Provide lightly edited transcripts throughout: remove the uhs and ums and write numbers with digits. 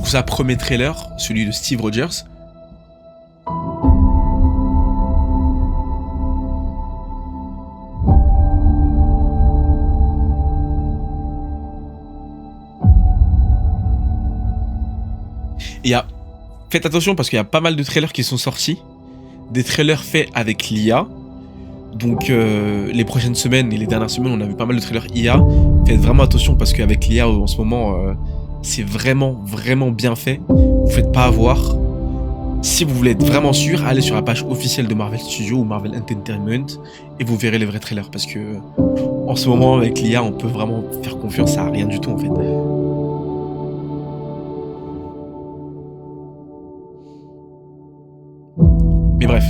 coup, ça, premier trailer, celui de Steve Rogers. Et faites attention parce qu'il y a pas mal de trailers qui sont sortis. Des trailers faits avec l'IA. Donc les prochaines semaines et les dernières semaines, on a vu pas mal de trailers IA. Faites vraiment attention parce qu'avec l'IA en ce moment, c'est vraiment bien fait. Vous faites pas avoir. Si vous voulez être vraiment sûr, allez sur la page officielle de Marvel Studios ou Marvel Entertainment et vous verrez les vrais trailers. Parce que en ce moment, avec l'IA, on peut vraiment faire confiance à rien du tout en fait. Mais bref.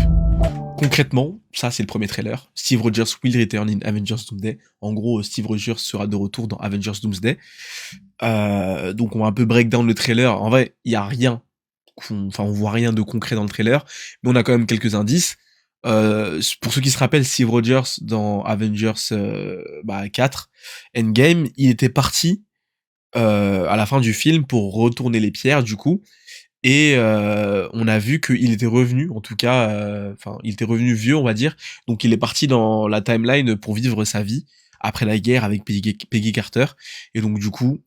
Concrètement, ça c'est le premier trailer. Steve Rogers will return in Avengers Doomsday. En gros, Steve Rogers sera de retour dans Avengers Doomsday. Donc on va un peu break down le trailer. En vrai, il y a rien, on voit rien de concret dans le trailer, mais on a quand même quelques indices. Pour ceux qui se rappellent, Steve Rogers dans Avengers 4 Endgame, il était parti à la fin du film pour retourner les pierres du coup. Et on a vu qu'il était revenu, en tout cas, il était revenu vieux, on va dire. Donc il est parti dans la timeline pour vivre sa vie après la guerre avec Peggy Carter. Et donc du coup,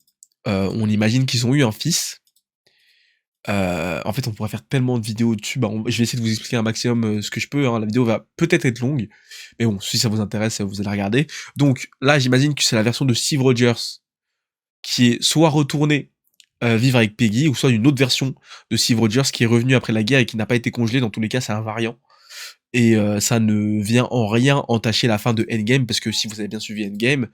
on imagine qu'ils ont eu un fils. En fait, on pourrait faire tellement de vidéos dessus. Je vais essayer de vous expliquer un maximum ce que je peux. Hein. La vidéo va peut-être être longue, mais bon, si ça vous intéresse, vous allez regarder. Donc là, j'imagine que c'est la version de Steve Rogers qui est soit retournée vivre avec Peggy, ou soit une autre version de Steve Rogers qui est revenu après la guerre et qui n'a pas été congelé. Dans tous les cas, c'est un variant. Et ça ne vient en rien entacher la fin de Endgame, parce que si vous avez bien suivi Endgame,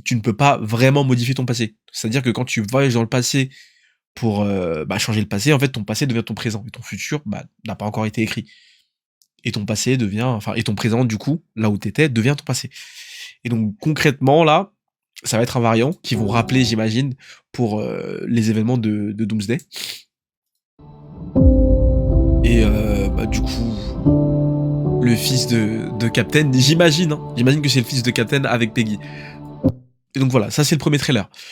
tu ne peux pas vraiment modifier ton passé. C'est-à-dire que quand tu voyages dans le passé pour changer le passé, en fait, ton passé devient ton présent, et ton futur n'a pas encore été écrit. Et ton passé devient, et ton présent, du coup, là où t'étais, devient ton passé. Et donc, concrètement, là, ça va être un variant qui vont rappeler, j'imagine, pour les événements de Doomsday. Et du coup, le fils de Captain, j'imagine que c'est le fils de Captain avec Peggy. Et donc voilà, ça c'est le premier trailer.